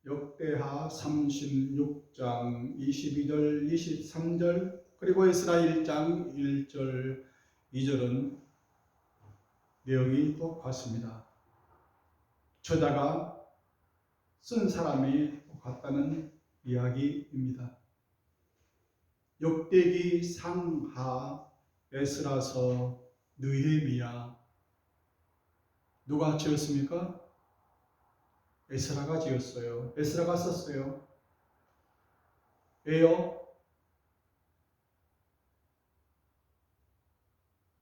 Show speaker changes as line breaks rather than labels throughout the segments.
역대하 36장 22절 23절 그리고 에스라 1장 1절 2절은 내용이 똑같습니다. 저자가 쓴 사람이 똑같다는 이야기입니다. 역대기 상하 에스라서 느헤미야 누가 지었습니까? 에스라가 지었어요. 에스라가 썼어요. 왜요?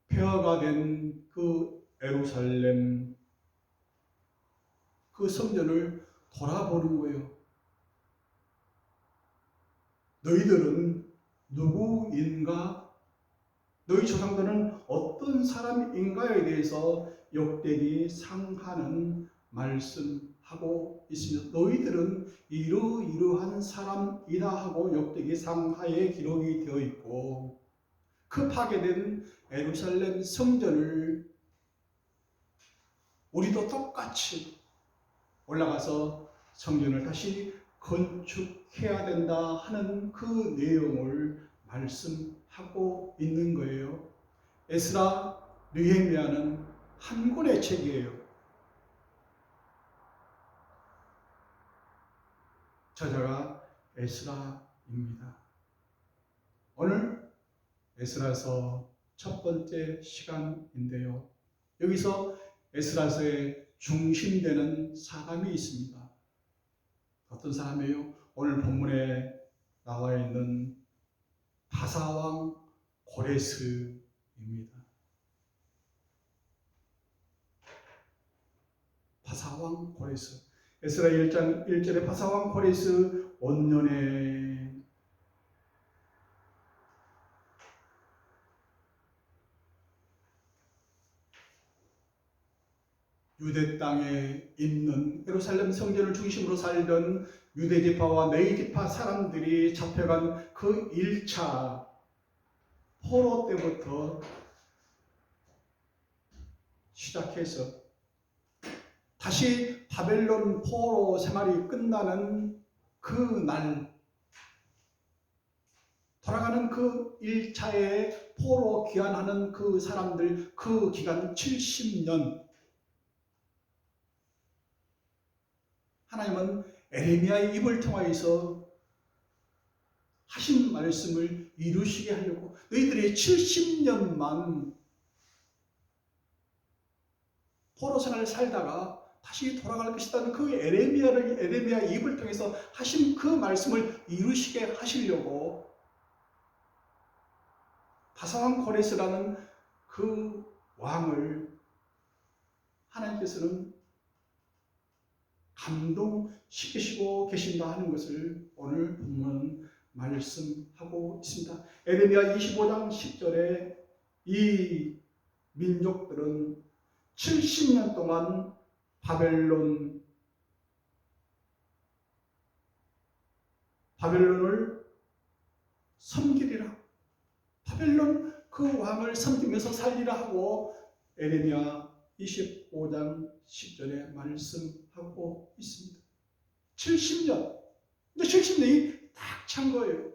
폐허가 된 그 예루살렘 그 성전을 돌아보는 거예요. 너희들은 누구인가? 너희 조상들은 어떤 사람인가에 대해서 역대기 상하는 말씀하고 있습니다. 너희들은 이러이러한 사람이다 하고 역대기 상하에 기록이 되어 있고, 그 파괴된 예루살렘 성전을 우리도 똑같이 올라가서 성전을 다시 건축해야 된다 하는 그 내용을 말씀하고 있는 거예요. 에스라, 느헤미야는 한 권의 책이에요. 저자가 에스라입니다. 오늘 에스라서 첫 번째 시간인데요. 여기서 에스라서의 중심되는 사람이 있습니다. 어떤 사람이에요? 오늘 본문에 나와 있는 바사왕 고레스입니다. 바사왕 고레스. 에스라 1장 1절에 바사왕 고레스 원년에 유대 땅에 있는 예루살렘 성전을 중심으로 살던 유대지파와 네이지파 사람들이 잡혀간 그 1차 포로 때부터 시작해서 다시 바벨론 포로 생활이 끝나는 그 날, 돌아가는 그 1차의 포로 귀환하는 그 사람들, 그 기간 70년, 하나님은 에레미야의 입을 통하여서 하신 말씀을 이루시게 하려고 너희들이 70년만 포로 생활을 살다가 다시 돌아갈 것이라는 그 에레미야의 입을 통해서 하신 그 말씀을 이루시게 하시려고 바사왕 고레스라는 그 왕을 하나님께서는 감동시키시고 계신다 하는 것을 오늘 본문은 말씀하고 있습니다. 에레미야 25장 10절에 이 민족들은 70년 동안 바벨론을 섬기리라. 바벨론 그 왕을 섬기면서 살리라 하고 에레미야 25장 10절에 말씀하고 있습니다. 70년. 근데 70년이 딱 찬 거예요.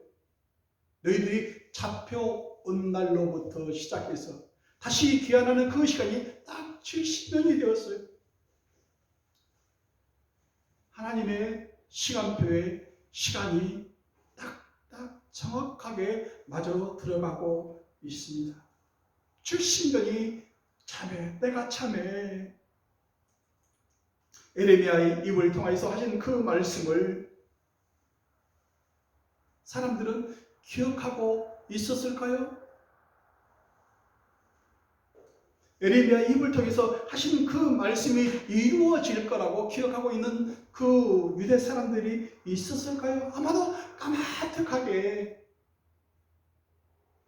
너희들이 잡혀온 날로부터 시작해서 다시 귀환하는 그 시간이 딱 70년이 되었어요. 하나님의 시간표에 시간이 딱딱 정확하게 맞아 들어가고 있습니다. 70년이 참에, 때가 참에 에레미야의 입을 통해서 하신 그 말씀을 사람들은 기억하고 있었을까요? 에레미야의 입을 통해서 하신 그 말씀이 이루어질 거라고 기억하고 있는 그 유대 사람들이 있었을까요? 아마도 까마득하게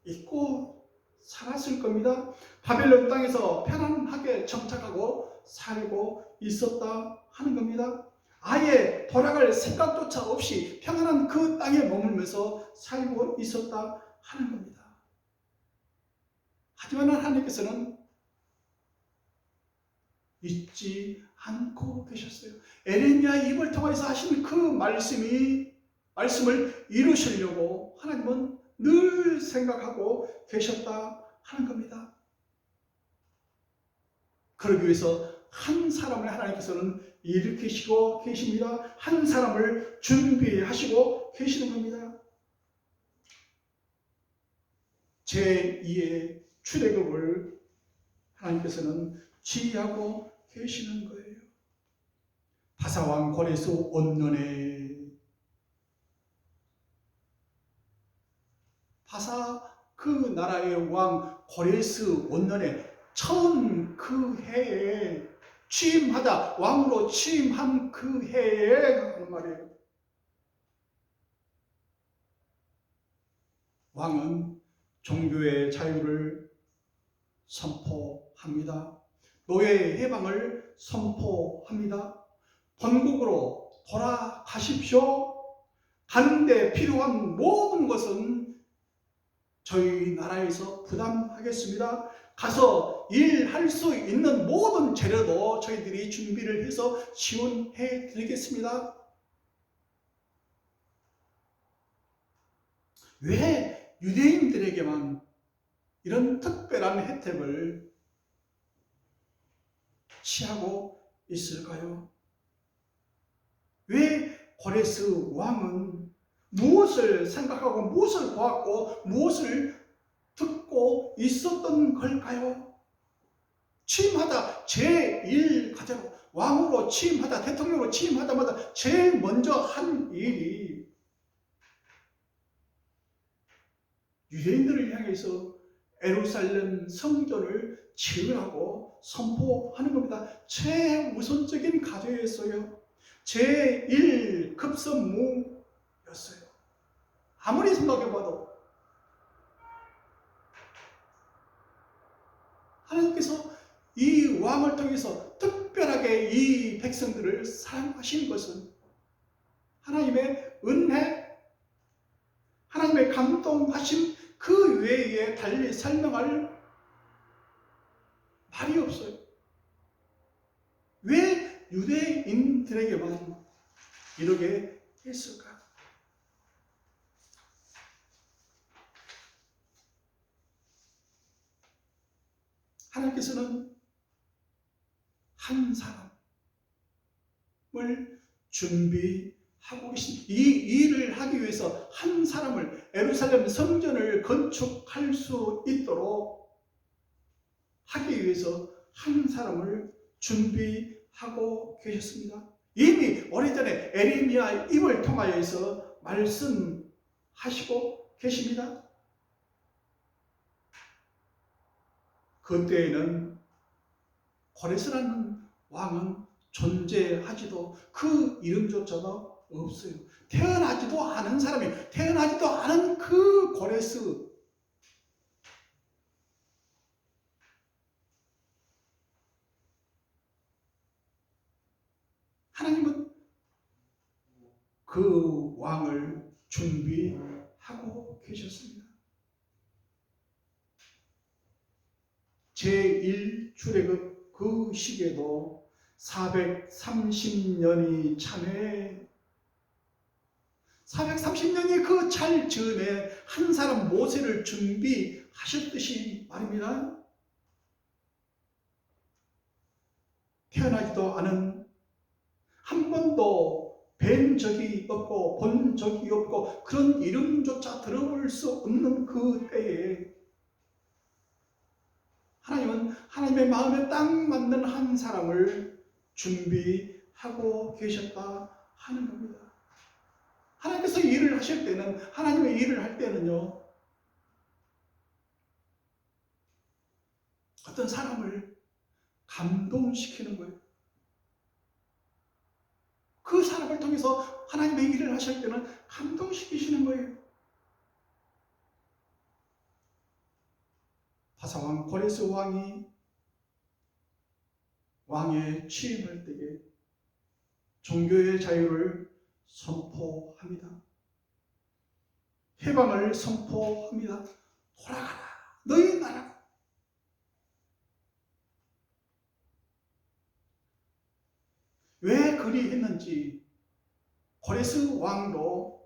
잊고 살았을 겁니다. 바벨론 땅에서 편안하게 정착하고 살고 있었다 하는 겁니다. 아예 돌아갈 생각조차 없이 평안한 그 땅에 머물면서 살고 있었다 하는 겁니다. 하지만 하나님께서는 잊지 않고 계셨어요. 에레미야 입을 통해서 하신 그 말씀을 이루시려고 하나님은 늘 생각하고 계셨다 하는 겁니다. 그러기 위해서 한 사람을 하나님께서는 일으키시고 계십니다. 한 사람을 준비하시고 계시는 겁니다. 제2의 출애굽을 하나님께서는 지휘하고 계시는 거예요. 바사왕 고레스 원년에 바사 그 나라의 왕 고레스 원년에 처음 그 해에 취임하다, 왕으로 취임한 그 해에 하는 말이에요. 왕은 종교의 자유를 선포합니다. 노예 해방을 선포합니다. 본국으로 돌아가십시오. 가는데 필요한 모든 것은 저희 나라에서 부담하겠습니다. 가서 일할 수 있는 모든 재료도 저희들이 준비를 해서 지원해 드리겠습니다. 왜 유대인들에게만 이런 특별한 혜택을 취하고 있을까요? 왜 고레스 왕은 무엇을 생각하고 무엇을 보았고 무엇을 듣고 있었던 걸까요? 취임하다 제1과제로 왕으로 취임하다, 대통령으로 취임하다마다 제일 먼저 한 일이 유대인들을 향해서 예루살렘 성전을 지으라고 선포하는 겁니다. 최우선적인 과제였어요. 제1급선무였어요. 아무리 생각해봐도 하나님께서 이 왕을 통해서 특별하게 이 백성들을 사랑하신 것은 하나님의 은혜, 하나님의 감동하심 그 외에 달리 설명할 말이 없어요. 왜 유대인들에게만 이렇게 했을까? 하나님께서는 한 사람을 준비하고 계십니다. 이 일을 하기 위해서 한 사람을 예루살렘 성전을 건축할 수 있도록 하기 위해서 한 사람을 준비하고 계셨습니다. 이미 오래전에 에레미야 입을 통하여서 말씀하시고 계십니다. 그때에는 고레스라는 왕은 존재하지도 그 이름조차도 없어요. 태어나지도 않은 사람이 태어나지도 않은 그 고레스 하나님은 그 왕을 준비하고 계셨습니다. 제1출애굽 그 시기에도 430년이 참에 430년이 그 찰 즈음에 한 사람 모세를 준비하셨듯이 말입니다. 태어나지도 않은 한 번도 뵌 적이 없고 본 적이 없고 그런 이름조차 들어볼 수 없는 그 때에 하나님은 하나님의 마음에 딱 맞는 한 사람을 준비하고 계셨다 하는 겁니다. 하나님께서 일을 하실 때는 하나님의 일을 할 때는요 어떤 사람을 감동시키는 거예요. 그 사람을 통해서 하나님의 일을 하실 때는 감동시키시는 거예요. 바사왕 고레스 왕이 왕에 취임할 때에 종교의 자유를 선포합니다. 해방을 선포합니다. 돌아가라 너희 나라. 그리했는지 고레스 왕도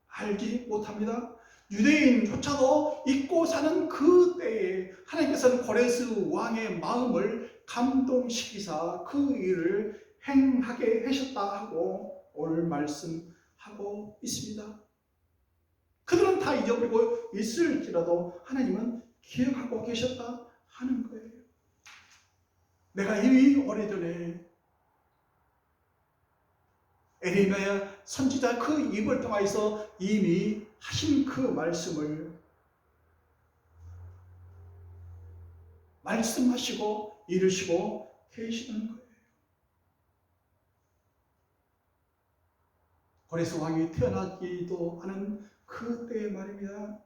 알지 못합니다. 유대인조차도 잊고 사는 그 때에 하나님께서는 고레스 왕의 마음을 감동시키사 그 일을 행하게 하셨다 하고 오늘 말씀하고 있습니다. 그들은 다 잊어버리고 있을지라도 하나님은 기억하고 계셨다 하는 거예요. 내가 이미 오래전에 에레미야 선지자 그 입을 통해서 이미 하신 그 말씀을 말씀하시고 이루시고 계시는 거예요. 고레스 왕이 태어나기도 하는 그때의 말입니다.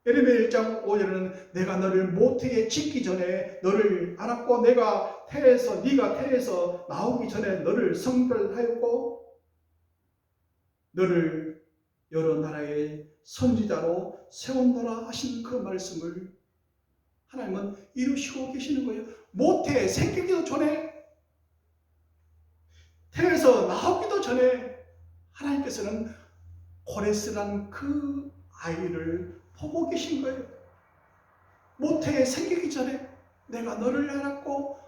에레미야 1장 5절에는 내가 너를 모태에 짓기 전에 너를 알았고 네가 태에서 나오기 전에 너를 성별하였고 너를 여러 나라의 선지자로 세웠노라 하신 그 말씀을 하나님은 이루시고 계시는 거예요. 모태에 생기기도 전에 태에서 나오기도 전에 하나님께서는 고레스란 그 아이를 보고 계신 거예요. 모태에 생기기 전에 내가 너를 알았고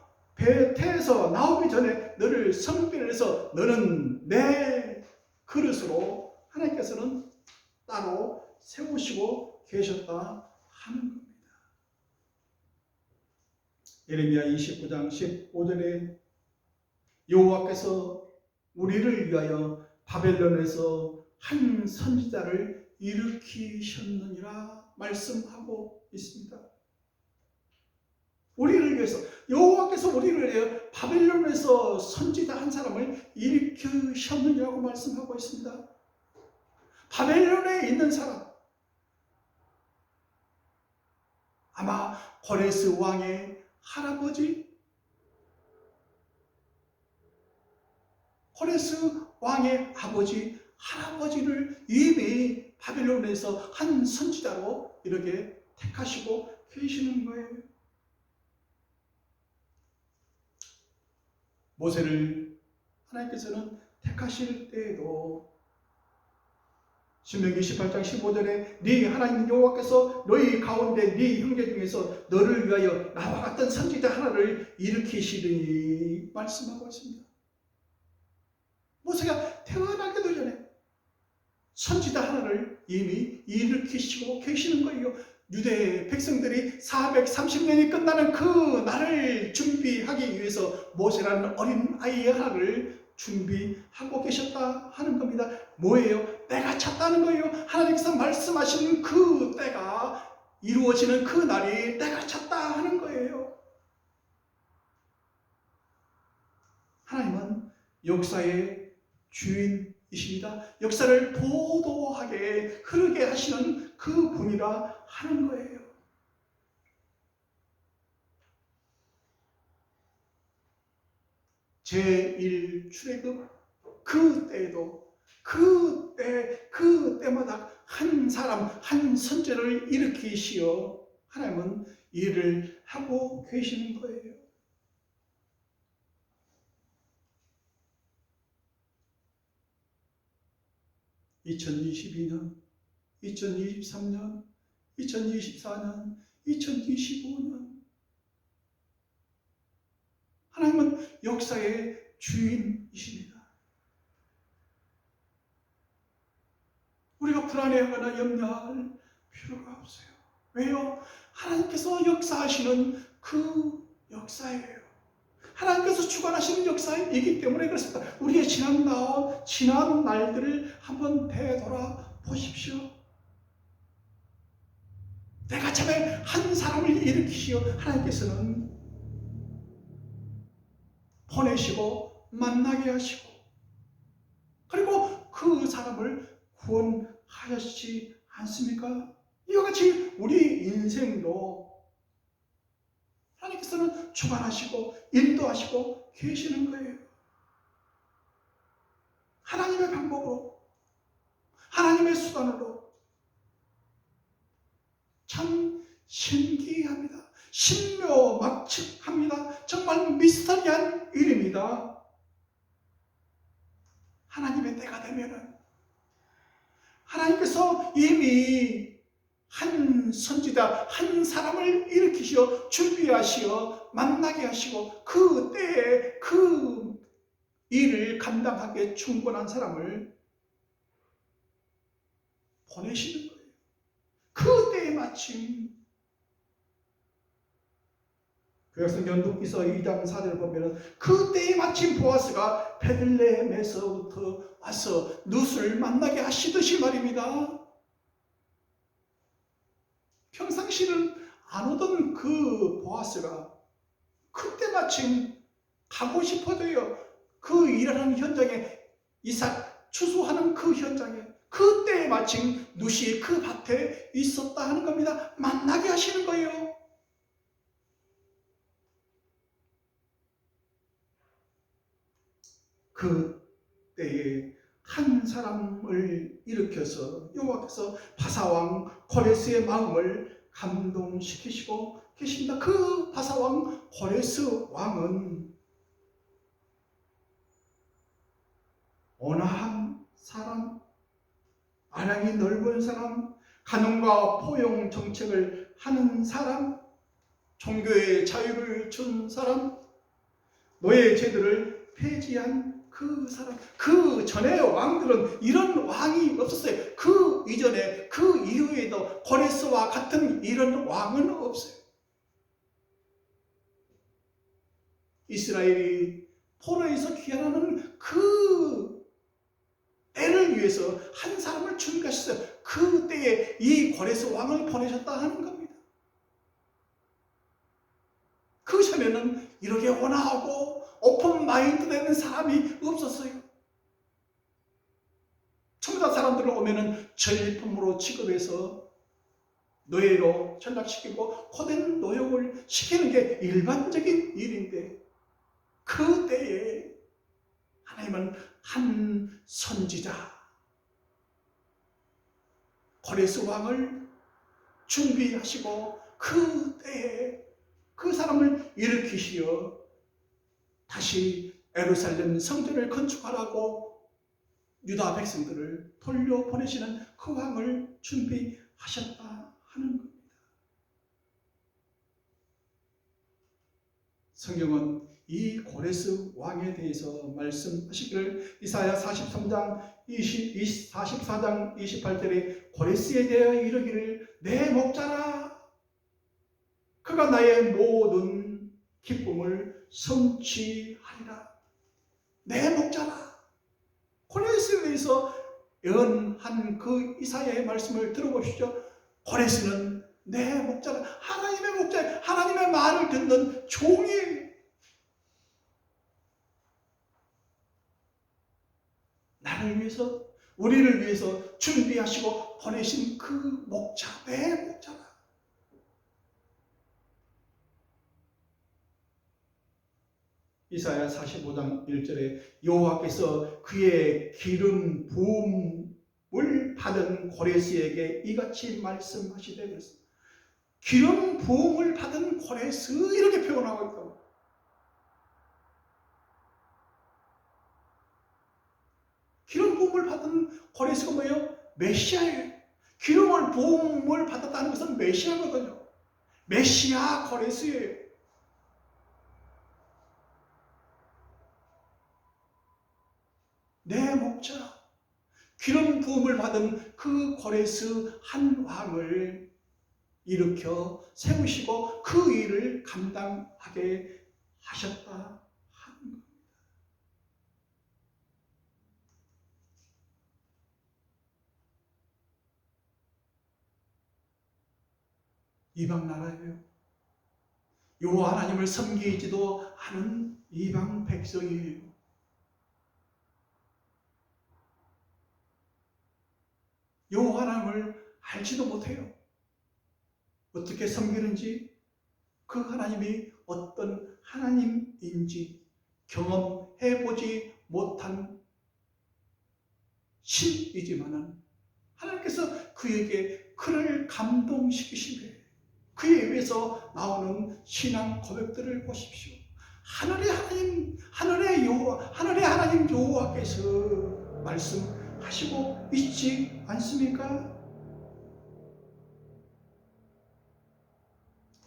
태에서 나오기 전에 너를 성별해서 너는 내 그릇으로 하나님께서는 따로 세우시고 계셨다 하는 겁니다. 예레미야 29장 15절에 여호와께서 우리를 위하여 바벨론에서 한 선지자를 일으키셨느니라 말씀하고 있습니다. 우리를 위해서 여호와께서 우리를 위하여 바벨론에서 선지자 한 사람을 일으키셨느니라고 말씀하고 있습니다. 바벨론에 있는 사람, 아마 고레스 왕의 할아버지, 고레스 왕의 아버지, 할아버지를 이미 바벨론에서 한 선지자로 이렇게 택하시고 계시는 거예요. 모세를 하나님께서는 택하실 때에도 신명기 18장 15절에 네 하나님 여호와께서 너희 가운데 네 형제 중에서 너를 위하여 나와 같은 선지자 하나를 일으키시리니 말씀하고 있습니다. 모세가 태어나기도 전에 선지자 하나를 이미 일으키시고 계시는 거예요. 유대 백성들이 430년이 끝나는 그 날을 준비하기 위해서 모세라는 어린 아이 하나를 준비하고 계셨다 하는 겁니다. 뭐예요? 때가 찼다는 거예요. 하나님께서 말씀하시는 그 때가 이루어지는 그 날이 때가 찼다 하는 거예요. 하나님은 역사의 주인이십니다. 역사를 도도하게 흐르게 하시는 그 분이라 하는 거예요. 제1출애굽 그때에도 그때마다 한 사람 한 선지자를 일으키시어 하나님은 일을 하고 계시는 거예요. (2022년) 2023년, 2024년, 2025년 하나님은 역사의 주인이십니다. 우리가 불안해하거나 염려할 필요가 없어요. 왜요? 하나님께서 역사하시는 그 역사예요. 하나님께서 주관하시는 역사이기 때문에 그렇습니다. 우리의 지난 날들을 한번 되돌아 보십시오. 내가 참에 한 사람을 일으키시어 하나님께서는 보내시고 만나게 하시고 그리고 그 사람을 구원하셨지 않습니까? 이와 같이 우리 인생도 하나님께서는 주관하시고 인도하시고 계시는 거예요. 하나님의 방법으로, 하나님의 수단으로. 참 신기합니다. 신묘막측합니다. 정말 미스터리한 일입니다. 하나님의 때가 되면은 하나님께서 이미 한 선지자, 한 사람을 일으키시어 준비하시어 만나게 하시고 그 때에 그 일을 감당하기에 충분한 사람을 보내시는 거예요. 그 때에 마침 구약성경 룻기서 2장 4절을 보면 그 때에 마침 보아스가 베들레헴에서부터 와서 룻을 만나게 하시듯이 말입니다. 평상시는 안 오던 그 보아스가 그때 마침 가고 싶어져요. 그 일하는 현장에, 이삭 추수하는 그 현장에 그때에 마침 룻이 그 밭에 있었다 하는 겁니다. 만나게 하시는 거예요. 그 때에 한 사람을 일으켜서 여호와께서 바사왕 고레스의 마음을 감동시키시고 계십니다. 그 바사왕 고레스 왕은 온화한 사람, 안양이 넓은 사람, 간음과 포용 정책을 하는 사람, 종교의 자유를 준 사람, 노예 제도를 폐지한 그 사람, 그 전에 왕들은 이런 왕이 없었어요. 그 이전에, 그 이후에도 고레스와 같은 이런 왕은 없어요. 이스라엘이 포로에서 귀환하는 그 때를 위해서 한 사람을 준비하셨어요. 그 때에 이 고레스 왕을 보내셨다 하는 겁니다. 그 전에는 이렇게 온화하고 오픈 마인드 되는 사람이 없었어요. 청자 사람들을 오면은 전리품으로 취급해서 노예로 전락시키고 고된 노역을 시키는 게 일반적인 일인데 그 때에 하나님은 한 선지자 고레스 왕을 준비하시고 그 때에 그 사람을 일으키시어 다시 예루살렘 성전을 건축하라고 유다 백성들을 돌려보내시는 그 왕을 준비하셨다 하는 겁니다. 성경은 이 고레스 왕에 대해서 말씀하시기를 이사야 43장 44장 28절에 고레스에 대하여 이르기를 내 목자라 그가 나의 모든 기쁨을 성취하리라. 내 목자라. 고레스에 대해서 예언한 그 이사야의 말씀을 들어보시죠. 고레스는 내 목자라. 하나님의 목자, 하나님의 말을 듣는 종이 나를 위해서, 우리를 위해서 준비하시고 보내신 그 목자, 내 목자라. 이사야 45장 1절에 여호와께서 그의 기름 부음을 받은 고레스에게 이같이 말씀하시되 그랬습니다. 기름 부음을 받은 고레스 이렇게 표현하고 있다고. 기름 부음을 받은 고레스가 뭐예요? 메시아예요. 기름을 부음을 받았다는 것은 메시아거든요. 메시아 고레스예요. 내 목자, 기름 부음을 받은 그 고레스 한 왕을 일으켜 세우시고 그 일을 감당하게 하셨다 하는 겁니다. 이방 나라예요. 여호와 하나님을 섬기지도 않은 이방 백성이에요. 여호와 하나님을 알지도 못해요. 어떻게 섬기는지, 그 하나님이 어떤 하나님인지 경험해보지 못한 신이지만은 하나님께서 그에게 그를 감동시키신 거예요. 그에 의해서 나오는 신앙 고백들을 보십시오. 하늘의 하나님, 하늘의 여호와, 하늘의 하나님 여호와께서 말씀하시고 있지 않습니까?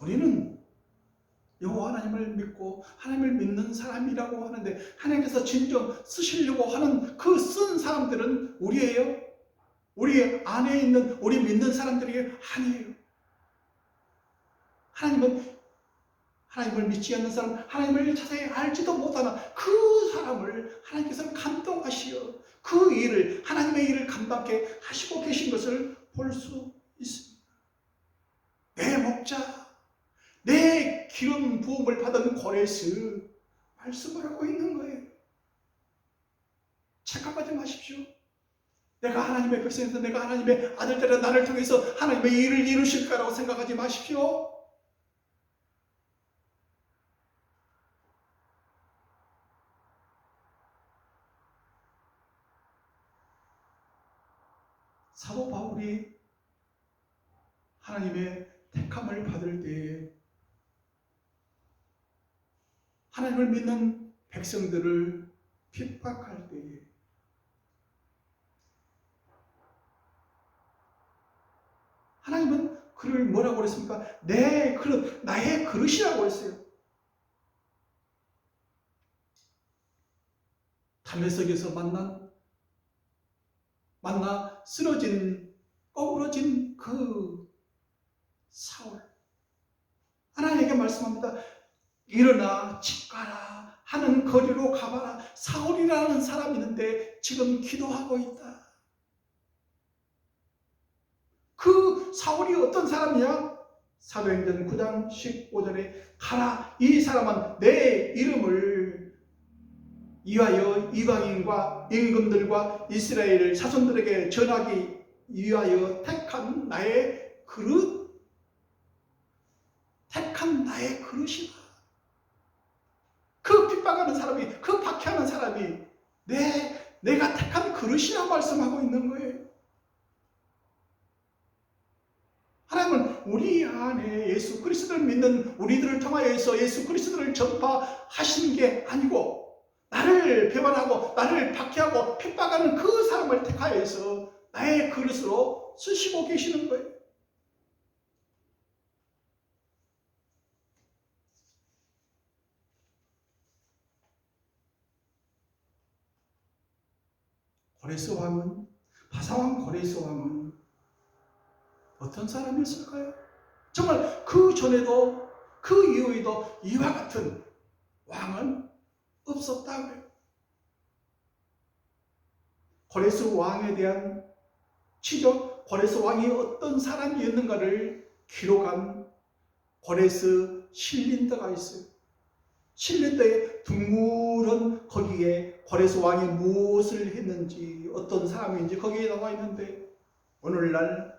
우리는 여호와 하나님을 믿고 하나님을 믿는 사람이라고 하는데 하나님께서 진정 쓰시려고 하는 그 쓴 사람들은 우리예요? 우리 안에 있는 우리 믿는 사람들이 아니에요. 하나님을 믿지 않는 사람, 하나님을 자세히 알지도 못하는 그 사람을 하나님께서 감동하시어 그 일을, 하나님의 일을 감당케 하시고 계신 것을 볼 수 있습니다. 내 목자, 내 기름 부음을 받은 고레스 말씀을 하고 있는 거예요. 착각하지 마십시오. 내가 하나님의 백성에서 내가 하나님의 아들들의 나를 통해서 하나님의 일을 이루실 거라고 생각하지 마십시오. 사도 바울이 하나님의 택함을 받을 때에 하나님을 믿는 백성들을 핍박할 때에 하나님은 그를 뭐라고 그랬습니까? 내 그릇, 나의 그릇이라고 했어요. 담에색에서 만나 쓰러진 꼬부러진 그 사울, 하나님에게 말씀합니다. 일어나 집 가라, 하는 거리로 가봐라. 사울이라는 사람이 있는데 지금 기도하고 있다. 그 사울이 어떤 사람이야? 사도행전 9장 15절에 가라, 이 사람은 내 이름을 위하여 이방인과 임금들과 이스라엘 자손들에게 전하기 위하여 택한 나의 그릇, 택한 나의 그릇이다. 그 핍박하는 사람이, 그 박해하는 사람이 내가 택한 그릇이라고 말씀하고 있는 거예요. 하나님은 우리 안에 예수 그리스도를 믿는 우리들을 통하여서 예수 그리스도를 전파하시는 게 아니고 나를 배반하고 나를 박해하고 핍박하는 그 사람을 택하여서 나의 그릇으로 쓰시고 계시는 거예요. 고레스 왕은, 바사왕 고레스 왕은 어떤 사람이었을까요? 정말 그 전에도 그 이후에도 이와 같은 왕은 없었다고요. 고레스 왕에 대한 치적, 고레스 왕이 어떤 사람이었는가를 기록한 고레스 신린더가 있어요. 신린더의 둥그런 거기에 고레스 왕이 무엇을 했는지, 어떤 사람인지 거기에 나와 있는데, 오늘날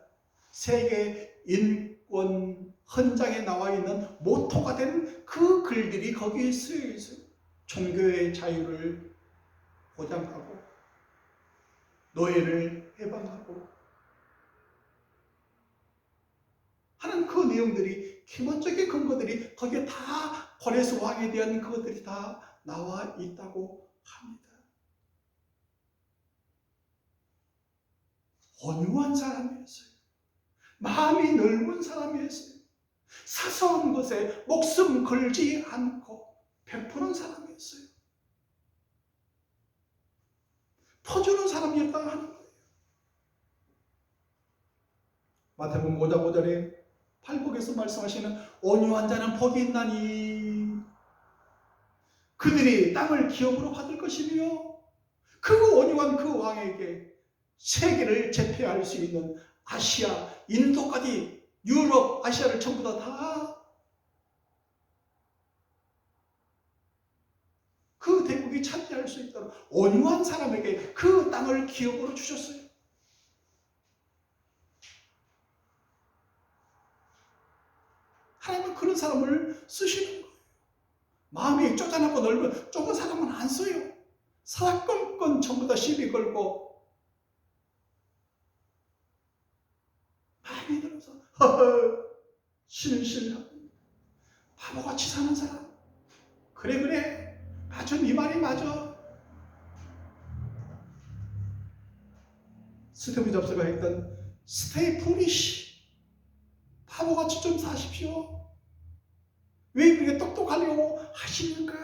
세계 인권 헌장에 나와 있는 모토가 된 그 글들이 거기에 쓰여 있어요. 종교의 자유를 보장하고 노예를 해방하고 하는 그 내용들이, 기본적인 근거들이 거기에 다 고레스 왕에 대한 그것들이 다 나와 있다고 합니다. 온유한 사람이었어요. 마음이 넓은 사람이었어요. 사소한 것에 목숨 걸지 않고 베푸는 사람이었어요. 퍼주는 사람이었다 하는 거예요. 마태복음 5장 5절에 팔복에서 말씀하시는 온유한 자는 복이 있나니 그들이 땅을 기업으로 받을 것이며, 그 온유한 그 왕에게 세계를 제패할 수 있는 아시아, 인도까지, 유럽, 아시아를 전부 다 그 대국이 차지할 수 있도록 온유한 사람에게 그 땅을 기업으로 주셨어요. 하나님은 그런 사람을 쓰시는 거예요. 마음이 쪼잔하고 넓은 좁은 사람은 안 써요. 사사건건 전부 다 시비 걸고 마음이 들어서 허허 실실하고 바보같이 사는 사람, 그래 맞아, 네 말이 맞아. 스티브 잡스가 했던 스테이 푸리시, 바보같이 좀 사십시오. 왜 그렇게 똑똑하려고 하십니까?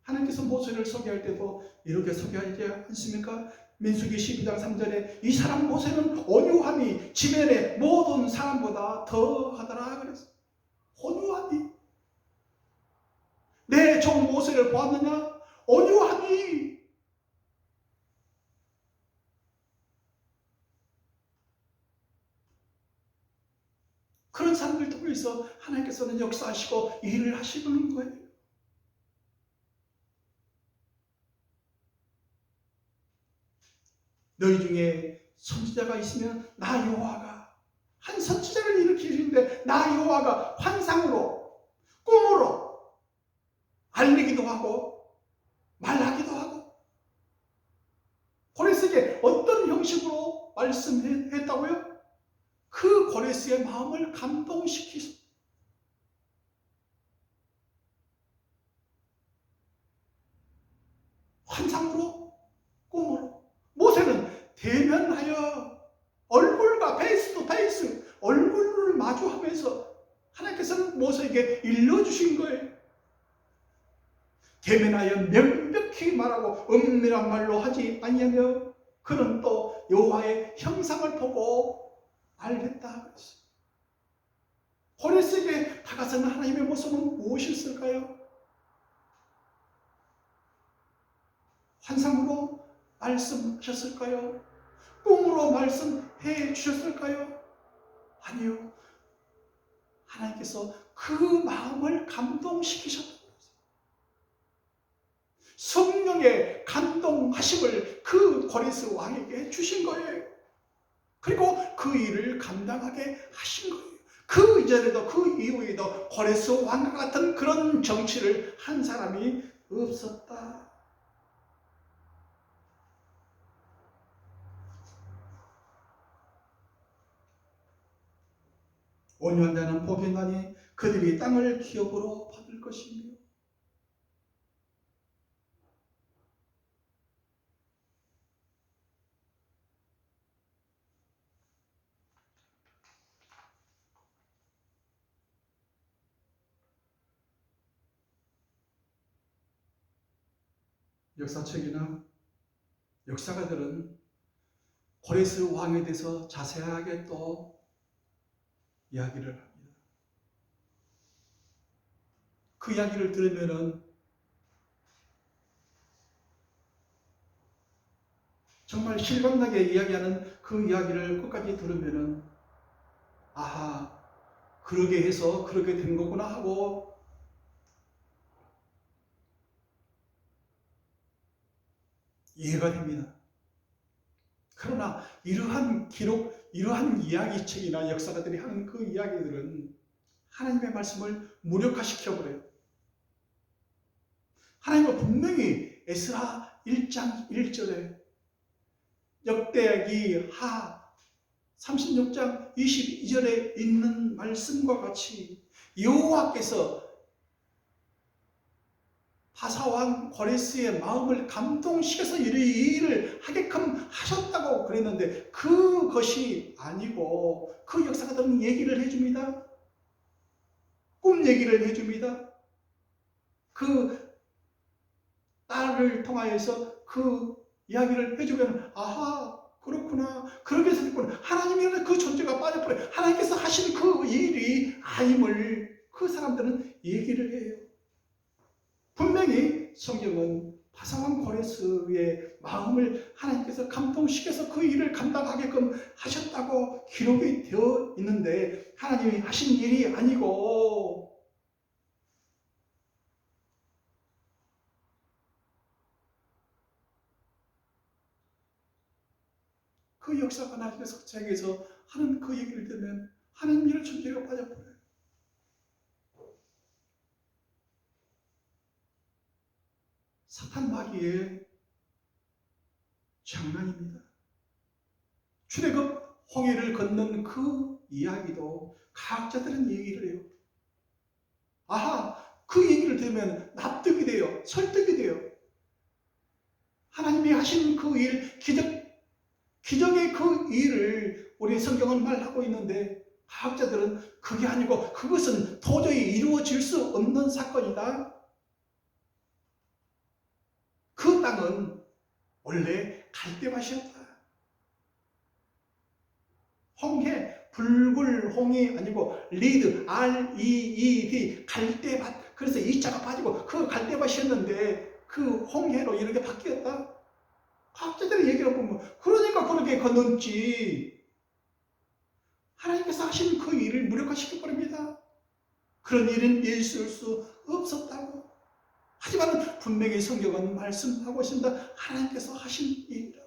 하나님께서 모세를 소개할 때도 이렇게 소개하지 않습니까? 민수기 12장 3절에 이 사람 모세는 온유함이 지면의 모든 사람보다 더하더라 그랬어요. 온유함이. 내 종 모세를 보았느냐? 온유함이. 그런 사람들 통해서 하나님께서는 역사하시고 일을 하시는 거예요. 너희 중에 선지자가 있으면 나 여호와가, 한 선지자를 일으키시는데 나 여호와가 환상으로, 꿈으로 알리기도 하고 말하기도 하고. 고레스에게 어떤 형식으로 말씀했다고요? 그 고레스의 마음을 감동시키소. 환상으로, 꿈으로. 모세는 대면하여 얼굴과 페이스 투 페이스, 얼굴을 마주하면서 하나님께서는 모세에게 일러주신 거예요. 대면하여 명백히 말하고 은밀한 말로 하지 아니하며 그는 또 여호와의 형상을 보고 알겠다 그랬어요. 고레스에게 다가서는 하나님의 모습은 무엇이었을까요? 환상으로 말씀하셨을까요? 꿈으로 말씀해 주셨을까요? 아니요. 하나님께서 그 마음을 감동시키셨다. 성령의 감동하심을 그 고레스 왕에게 주신 거예요. 그리고 그 일을 감당하게 하신 거예요. 그 이전에도 그 이후에도 고레스 왕과 같은 그런 정치를 한 사람이 없었다. 온유한 자는 복이 나니 그들이 땅을 기업으로 받을 것이며. 역사책이나 역사가들은 고레스 왕에 대해서 자세하게 또 이야기를 합니다. 그 이야기를 들으면은 정말 실감나게 이야기하는 그 이야기를 끝까지 들으면은 아하, 그러게 해서 그렇게 된 거구나 하고 이해가 됩니다. 그러나 이러한 기록, 이러한 이야기책이나 역사가들이 하는 그 이야기들은 하나님의 말씀을 무력화시켜버려요. 하나님은 분명히 에스라 1장 1절에 역대기 하 36장 22절에 있는 말씀과 같이 여호와께서 바사왕 고레스의 마음을 감동시켜서 이 일을 하게끔 하셨다고 그랬는데 그것이 아니고 그 역사가들은 얘기를 해줍니다. 꿈 얘기를 해줍니다. 그 딸을 통하여서 그 이야기를 해주면 아하, 그렇구나, 그렇게 해서 됐구나. 하나님이라는 그 존재가 빠져버려 하나님께서 하신 그 일이 아님을 그 사람들은 얘기를 해요. 분명히 성경은 바사왕 고레스의 마음을 하나님께서 감동시켜서 그 일을 감당하게끔 하셨다고 기록이 되어 있는데 하나님이 하신 일이 아니고 그 역사가 하나님의 석책에서 하는 그 얘기를 들으면 하나님 일을 존재가 빠져버려요. 사탄 마귀의 장난입니다. 출애굽 홍해를 건넌 그 이야기도 과학자들은 얘기를 해요. 아하, 그 얘기를 들으면 납득이 납득이 돼요. 설득이 돼요. 하나님이 하신 그 일, 기적의 그 일을 우리 성경은 말하고 있는데 과학자들은 그게 아니고 그것은 도저히 이루어질 수 없는 사건이다. 그 땅은 원래 갈대밭이었다. 홍해, 붉을홍이 아니고 리드, R-E-E-D, 갈대밭. 그래서 이자가 빠지고 그 갈대밭이었는데 그 홍해로 이렇게 바뀌었다. 과학자들의 얘기를 보면 그러니까 그렇게 건넜지. 하나님께서 하신 그 일을 무력화시켜버립니다. 그런 일은 있을 수 없었다고. 하지만 분명히 성경은 말씀하고 있습니다. 하나님께서 하신 일이라고.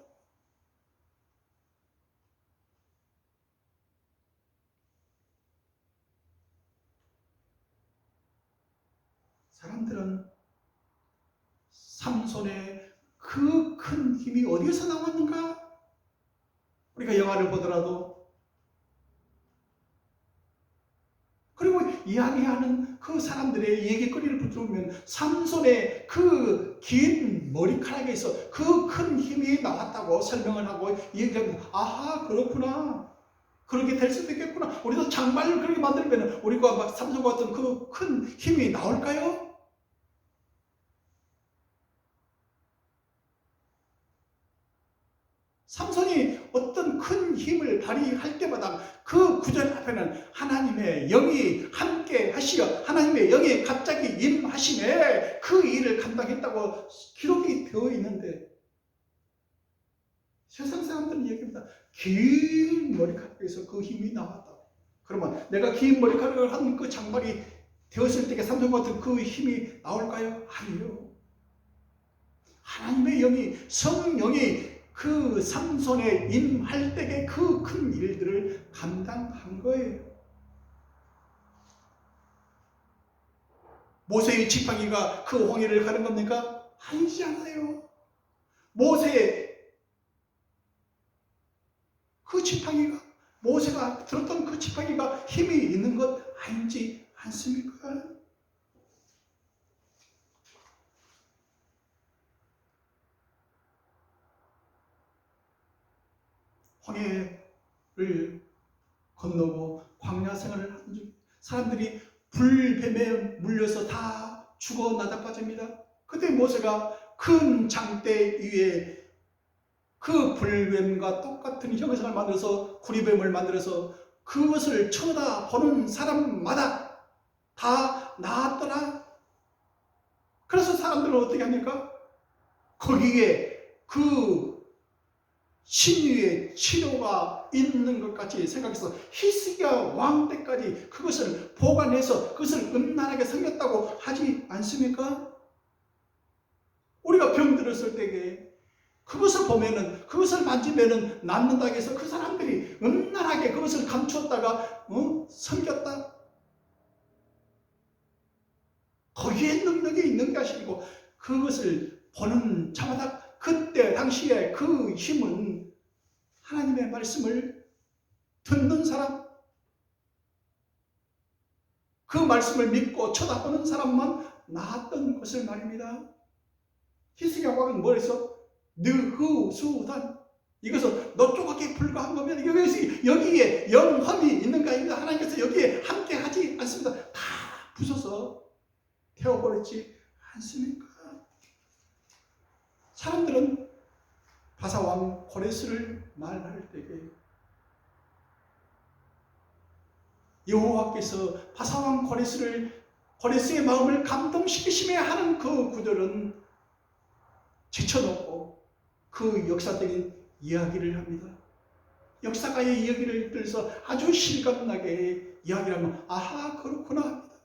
사람들은 삼손의 그 큰 힘이 어디에서 나왔는가? 우리가 영화를 보더라도 그리고 이야기하는 그 사람들의 얘기거리를 들으면 삼손의 그 긴 머리카락에서 그 큰 힘이 나왔다고 설명을 하고 얘기하면 아하 그렇구나. 그렇게 될 수도 있겠구나. 우리도 장말을 그렇게 만들면 우리가 막 삼손과 같은 그 큰 힘이 나올까요? 삼손이 어떤 큰 힘을 발휘할 때마다 그 구절 앞에는 하나님의 영이 함께 하시어 하나님의 영이 갑자기 임하심에 그 일을 감당했다고 기록이 되어 있는데 세상 사람들은 얘기합니다. 긴 머리카락에서 그 힘이 나왔다. 그러면 내가 긴 머리카락을 한 그 장발이 되었을 때 삼손 같은 그 힘이 나올까요? 아니요. 하나님의 영이 성령이 그 삼손에 임할 때에 그 큰 일들을 감당한 거예요. 모세의 지팡이가 그 홍해를 가는 겁니까? 아니지 않아요. 모세의 그 지팡이가 모세가 들었던 그 지팡이가 힘이 있는 것 아니지 않습니까? 홍해를 건너고 광야 생활을 하는 중 사람들이 불뱀에 물려서 다 죽어 나다빠집니다. 그때 모세가 큰 장대 위에 그 불뱀과 똑같은 형상을 만들어서 구리뱀을 만들어서 그것을 쳐다보는 사람마다 다 나았더라. 그래서 사람들은 어떻게 합니까? 거기에 그 신유의 치료가 있는 것 같이 생각해서 히스기야 왕 때까지 그것을 보관해서 그것을 음란하게 섬겼다고 하지 않습니까? 우리가 병들었을 때에 그것을 보면은 그것을 만지면은 낫는다고 해서 그 사람들이 음란하게 그것을 감추었다가 섬겼다. 거기에 능력이 있는 것이 아니고 그것을 보는 자마다 그때 당시에 그 힘은 하나님의 말씀을 듣는 사람, 그 말씀을 믿고 쳐다보는 사람만 나았던 것을 말입니다. 히스기야 왕은 뭘 했어? 느흐수단. 이것은 너 조각에 불과한 거면 여기에 영험이 있는가 아닙니다. 하나님께서 여기에 함께 하지 않습니다. 다 부숴서 태워버렸지 않습니까? 사람들은 바사왕 고레스를 말할 때에 여호와께서 바사왕 고레스의 마음을 감동시키심에 하는 그 구절은 제쳐놓고 그 역사적인 이야기를 합니다. 역사가의 이야기를 들어서 아주 실감나게 이야기를 하면 아하 그렇구나 합니다.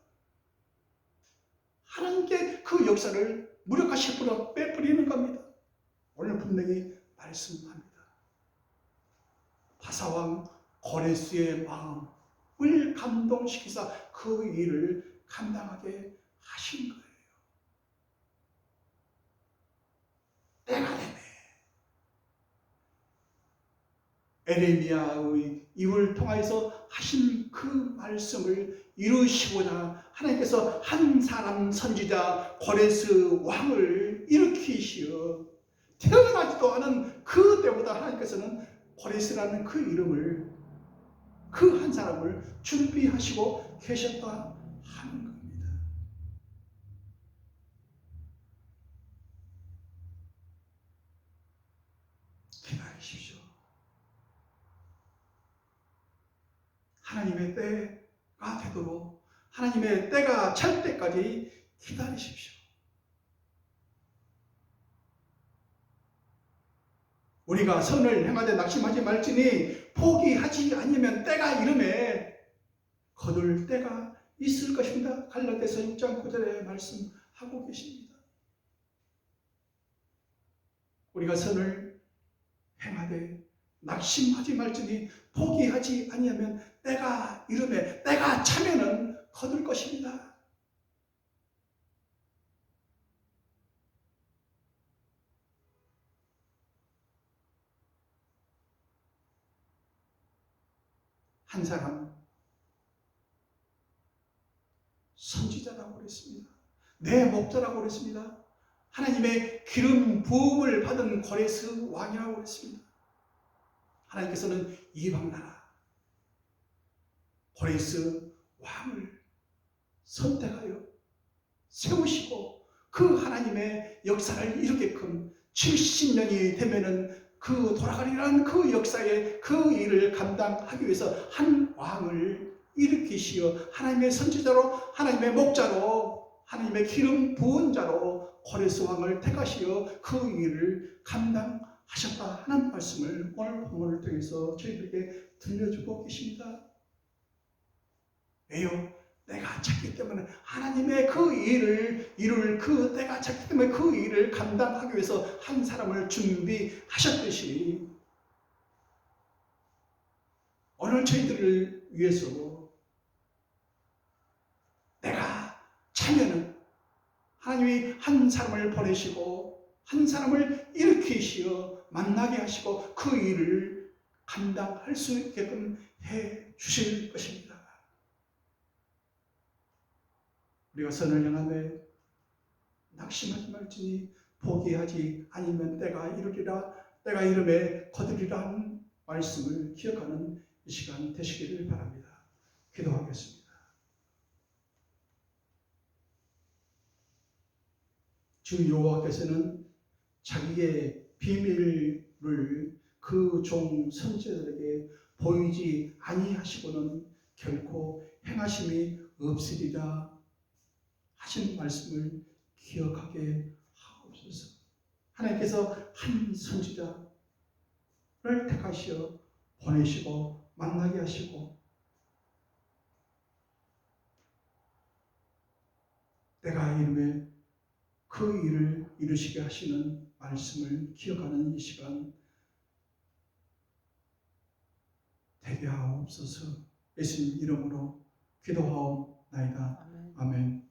하나님께 그 역사를 무력화시켜 빼버리는 겁니다. 오늘 분명히 말씀합니다. 바사왕 고레스의 마음을 감동시키사 그 일을 감당하게 하신 거예요. 때가 되네. 에레미야의 입을 통하여서 하신 그 말씀을 이루시고자 하나님께서 한 사람 선지자 고레스 왕을 일으키시어 태어나지도 않은 그 때보다 하나님께서는 고레스라는 그 이름을 그 한 사람을 준비하시고 계셨다 하는 겁니다. 기다리십시오. 하나님의 때가 되도록 하나님의 때가 찰 때까지 기다리십시오. 우리가 선을 행하되 낙심하지 말지니 포기하지 않으면 때가 이름에 거둘 때가 있을 것입니다. 갈라디아서 6장 9절에 말씀하고 계십니다. 우리가 선을 행하되 낙심하지 말지니 포기하지 아니하면 때가 이름에 때가 차면은 거둘 것입니다. 한 사람 선지자라고 그랬습니다. 내 목자라고 그랬습니다. 하나님의 기름 부음을 받은 고레스 왕이라고 그랬습니다. 하나님께서는 이방나라 고레스 왕을 선택하여 세우시고 그 하나님의 역사를 이루게끔 70년이 되면은 그 돌아가리라는 그 역사의 그 일을 감당하기 위해서 한 왕을 일으키시어 하나님의 선지자로 하나님의 목자로 하나님의 기름 부은 자로 고레스 왕을 택하시어 그 일을 감당하셨다 하는 말씀을 오늘 본문을 통해서 저희들에게 들려주고 계십니다. 왜요? 때가 찼기 때문에 하나님의 그 일을 이룰 그 때가 찼기 때문에 그 일을 감당하기 위해서 한 사람을 준비하셨듯이 오늘 저희들을 위해서 때가 차면은 하나님이 한 사람을 보내시고 한 사람을 일으키시어 만나게 하시고 그 일을 감당할 수 있게끔 해 주실 것입니다. 우리가 선을 향하며 낙심하지 말지니 포기하지 아니면 때가 이르리라 때가 이름에 거두리라 하는 말씀을 기억하는 이 시간 되시기를 바랍니다. 기도하겠습니다. 주 여호와께서는 자기의 비밀을 그 종 선지자들에게 보이지 아니하시고는 결코 행하심이 없으리라 하신 말씀을 기억하게 하옵소서. 하나님께서 한 선지자를 택하시어 보내시고 만나게 하시고 때가 이름에 그 일을 이루시게 하시는 말씀을 기억하는 이 시간 되게 하옵소서. 예수님 이름으로 기도하옵나이다. 아멘.